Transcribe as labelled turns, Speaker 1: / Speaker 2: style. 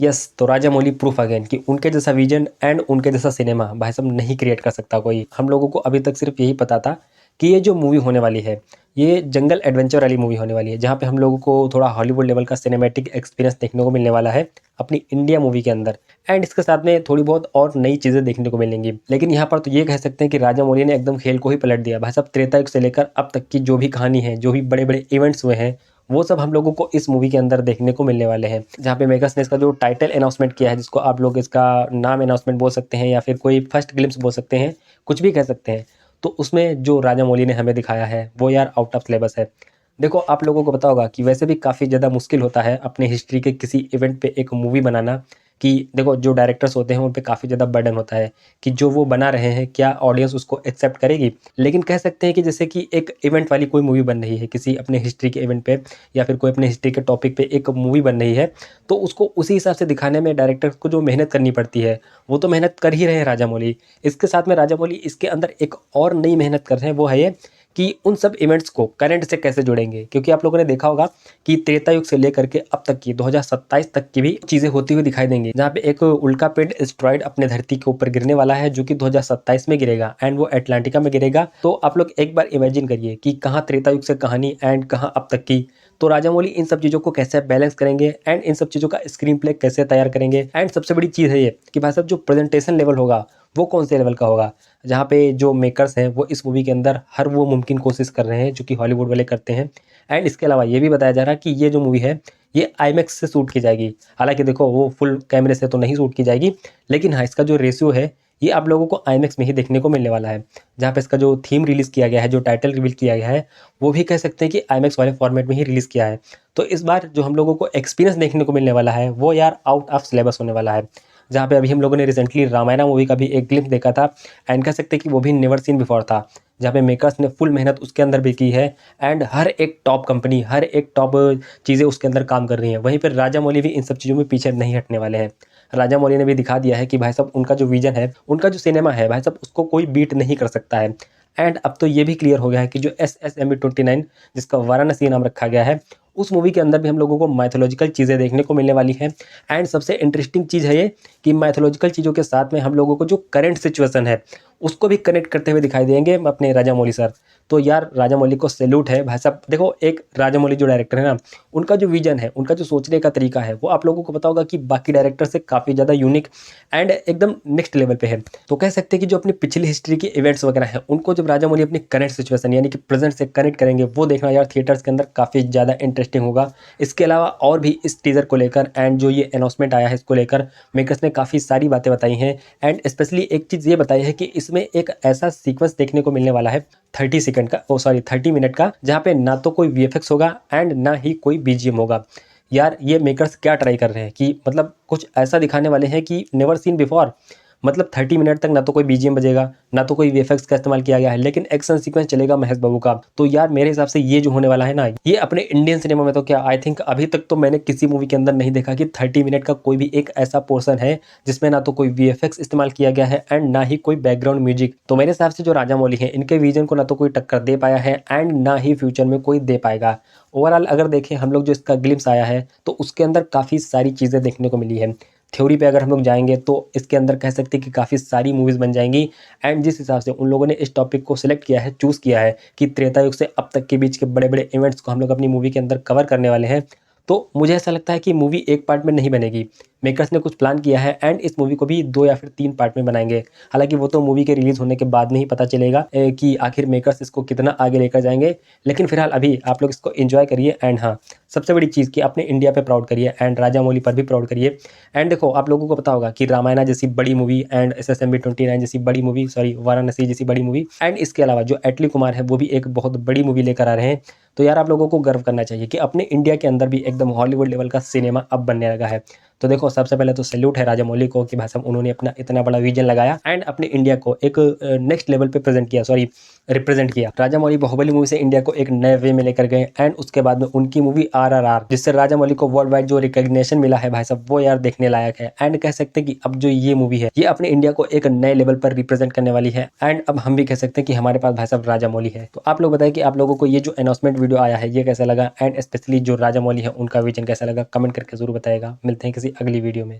Speaker 1: Yes, तो Rajamouli proof again कि उनके जैसा विजन एंड उनके जैसा सिनेमा भाई साहब नहीं क्रिएट कर सकता कोई। हम लोगों को अभी तक सिर्फ यही पता था कि ये जो मूवी होने वाली है, ये जंगल एडवेंचर वाली मूवी होने वाली है, जहाँ पे हम लोगों को थोड़ा हॉलीवुड लेवल का सिनेमैटिक एक्सपीरियंस देखने को मिलने वाला है अपनी इंडिया मूवी के अंदर। एंड इसके साथ में थोड़ी बहुत और नई चीज़ें देखने को मिलेंगी। लेकिन यहाँ पर तो ये कह सकते हैं कि राजामौली ने एकदम खेल को ही पलट दिया भाई साहब। त्रेता युग से लेकर अब तक की जो भी कहानी है, जो भी बड़े बड़े इवेंट्स हुए हैं, वो सब हम लोगों को इस मूवी के अंदर देखने को मिलने वाले हैं। जहाँ पे मेकर्स ने इसका जो टाइटल अनाउंसमेंट किया है, जिसको आप लोग इसका नाम अनाउंसमेंट बोल सकते हैं या फिर कोई फर्स्ट ग्लिम्स बोल सकते हैं, कुछ भी कह सकते हैं, तो उसमें जो राजामौली ने हमें दिखाया है वो यार आउट ऑफ सिलेबस है। देखो, आप लोगों को पता होगा कि वैसे भी काफ़ी ज़्यादा मुश्किल होता है अपने हिस्ट्री के किसी इवेंट पे एक मूवी बनाना। कि देखो, जो डायरेक्टर्स होते हैं उन पे काफ़ी ज़्यादा बर्डन होता है कि जो वो बना रहे हैं क्या ऑडियंस उसको एक्सेप्ट करेगी। लेकिन कह सकते हैं कि जैसे कि एक इवेंट वाली कोई मूवी बन रही है किसी अपने हिस्ट्री के इवेंट पे, या फिर कोई अपने हिस्ट्री के टॉपिक पे एक मूवी बन रही है, तो उसको उसी हिसाब से दिखाने में डायरेक्टर्स को जो मेहनत करनी पड़ती है, वो तो मेहनत कर ही रहे हैं राजामौली। इसके साथ में राजामौली इसके अंदर एक और नई मेहनत कर रहे हैं, वो है ये कि उन सब इवेंट्स को करंट से कैसे जोड़ेंगे। क्योंकि आप लोगों ने देखा होगा कि त्रेता युग से लेकर के अब तक की 2027 तक की भी चीज़ें होती हुई दिखाई देंगी, जहाँ पे एक उल्कापिंड एस्टेरॉयड अपने धरती के ऊपर गिरने वाला है, जो कि 2027 में गिरेगा एंड वो एटलांटिका में गिरेगा। तो आप लोग एक बार इमेजिन करिए कि कहाँ त्रेता युग से कहानी एंड कहाँ अब तक की। तो राजामौली इन सब चीज़ों को कैसे बैलेंस करेंगे एंड इन सब चीज़ों का स्क्रीन प्ले कैसे तैयार करेंगे। एंड सबसे बड़ी चीज़ है ये कि भाई साहब जो प्रेजेंटेशन लेवल होगा वो कौन से लेवल का होगा, जहाँ पे जो मेकर्स हैं वो इस मूवी के अंदर हर वो मुमकिन कोशिश कर रहे हैं जो कि हॉलीवुड वाले करते हैं। एंड इसके अलावा ये भी बताया जा रहा है कि ये जो मूवी है ये आईमैक्स से शूट की जाएगी। हालांकि देखो, वो फुल कैमरे से तो नहीं शूट की जाएगी, लेकिन हाँ, इसका जो रेशियो है ये आप लोगों को आईमैक्स में ही देखने को मिलने वाला है। जहाँ पे इसका जो थीम रिलीज़ किया गया है, जो टाइटल रिवील किया गया है, वो भी कह सकते हैं कि आईमैक्स वाले फॉर्मेट में ही रिलीज़ किया है। तो इस बार जो हम लोगों को एक्सपीरियंस देखने को मिलने वाला है वो यार आउट ऑफ सिलेबस होने वाला है। जहाँ पे अभी हम लोगों ने रिसेंटली रामायण मूवी का भी एक ग्लिम्स देखा था, एंड कह सकते हैं कि वो भी नेवर सीन बिफोर था, जहाँ पे मेकर्स ने फुल मेहनत उसके अंदर भी की है। एंड हर एक टॉप कंपनी, हर एक टॉप चीज़ें उसके अंदर काम कर रही हैं। वहीं पर राजामौली भी इन सब चीज़ों में पीछे नहीं हटने वाले हैं। राजामौली ने भी दिखा दिया है कि भाई साहब उनका जो विजन है, उनका जो सिनेमा है भाई साहब, उसको कोई बीट नहीं कर सकता है। एंड अब तो ये भी क्लियर हो गया है कि जो SSMB29, जिसका वाराणसी नाम रखा गया है, उस मूवी के अंदर भी हम लोगों को माइथोलॉजिकल चीज़ें देखने को मिलने वाली हैं। एंड सबसे इंटरेस्टिंग चीज़ है ये कि माइथोलॉजिकल चीज़ों के साथ में हम लोगों को जो करंट सिचुएशन है उसको भी कनेक्ट करते हुए दिखाई देंगे अपने राजामौली सर। तो यार राजामौली को सैल्यूट है भाई साहब। देखो, एक राजामौली जो डायरेक्टर है ना, उनका जो विजन है, उनका जो सोचने का तरीका है, वो आप लोगों को पता होगा कि बाकी डायरेक्टर से काफ़ी ज़्यादा यूनिक एंड एकदम नेक्स्ट लेवल पे है। तो कह सकते हैं कि जो अपनी पिछली हिस्ट्री के इवेंट्स वगैरह हैं, उनको जब राजामौली अपनी करंट सिचुएशन यानी कि प्रेजेंट से कनेक्ट करेंगे, वो देखना यार थिएटर्स के अंदर काफ़ी ज़्यादा इंटरेस्टिंग होगा। इसके अलावा और भी इस टीज़र को लेकर एंड जो ये अनाउंसमेंट आया है इसको लेकर मेकर्स ने काफ़ी सारी बातें बताई हैं। एंड स्पेशली एक चीज़ ये बताई है कि इसमें एक ऐसा सीक्वेंस देखने को मिलने वाला है 30 सेकंड का, 30 मिनट का, जहाँ पे ना तो कोई VFX होगा एंड ना ही कोई BGM होगा। यार ये मेकर्स क्या ट्राई कर रहे हैं कि मतलब कुछ ऐसा दिखाने वाले हैं कि नेवर सीन बिफोर। मतलब 30 मिनट तक ना तो कोई BGM बजेगा, ना तो कोई VFX का इस्तेमाल किया गया है, लेकिन एक्शन सीक्वेंस चलेगा महेश बाबू का। तो यार मेरे हिसाब से ये जो होने वाला है ना, ये अपने इंडियन सिनेमा में तो क्या, आई थिंक अभी तक तो मैंने किसी मूवी के अंदर नहीं देखा कि 30 मिनट का कोई भी एक ऐसा पोर्शन है जिसमें ना तो कोई VFX इस्तेमाल किया गया है एंड ना ही कोई बैकग्राउंड म्यूजिक। तो मेरे हिसाब से जो राजामौली है, इनके विजन को ना तो कोई टक्कर दे पाया है एंड ना ही फ्यूचर में कोई दे पाएगा। ओवरऑल अगर देखें हम लोग, जो इसका ग्लिम्स आया है तो उसके अंदर काफ़ी सारी चीज़ें देखने को मिली है। थ्योरी पे अगर हम लोग जाएंगे तो इसके अंदर कह सकते हैं कि काफ़ी सारी मूवीज़ बन जाएंगी। एंड जिस हिसाब से उन लोगों ने इस टॉपिक को सिलेक्ट किया है, चूज़ किया है कि त्रेता युग से अब तक के बीच के बड़े बड़े इवेंट्स को हम लोग अपनी मूवी के अंदर कवर करने वाले हैं, तो मुझे ऐसा लगता है कि मूवी एक पार्ट में नहीं बनेगी। मेकर्स ने कुछ प्लान किया है एंड इस मूवी को भी 2 या फिर 3 पार्ट में बनाएंगे। हालांकि वो तो मूवी के रिलीज होने के बाद में ही पता चलेगा कि आखिर मेकर्स इसको कितना आगे लेकर जाएंगे। लेकिन फिलहाल अभी आप लोग इसको एंजॉय करिए। एंड हाँ, सबसे बड़ी चीज़ कि अपने इंडिया पे प्राउड करिए एंड राजामौली पर भी प्राउड करिए। एंड देखो, आप लोगों को पता होगा कि रामायणा जैसी बड़ी मूवी एंड SSMB29 जैसी बड़ी मूवी, वाराणसी जैसी बड़ी मूवी, एंड इसके अलावा जो एटली कुमार है वो भी एक बहुत बड़ी मूवी लेकर आ रहे हैं। तो यार आप लोगों को गर्व करना चाहिए कि अपने इंडिया के अंदर भी एकदम हॉलीवुड लेवल का सिनेमा अब बनने लगा है। तो देखो, सबसे पहले तो सैल्यूट है राजामौली को कि भाई साहब उन्होंने अपना इतना बड़ा विजन लगाया एंड अपने इंडिया को एक नेक्स्ट लेवल पे रिप्रेजेंट किया। राजामौली बाहुबली मूवी से इंडिया को एक नए वे में लेकर गए एंड उसके बाद में उनकी मूवी RRR, जिससे राजामौली को वर्ल्ड वाइड जो रिकॉग्निशन मिला है भाई साहब, वो यार देखने लायक है। एंड कह सकते हैं कि अब जो ये मूवी है ये अपने इंडिया को एक नए लेवल पर रिप्रेजेंट करने वाली है। एंड अब हम भी कह सकते हैं कि हमारे पास भाई साहब राजामौली है। तो आप लोग बताएं कि आप लोगों को ये जो अनाउंसमेंट वीडियो आया है ये कैसा लगा, एंड स्पेशली जो राजामौली है उनका विजन कैसा लगा, कमेंट करके जरूर बताएगा। मिलते हैं किसी किसी अगली वीडियो में।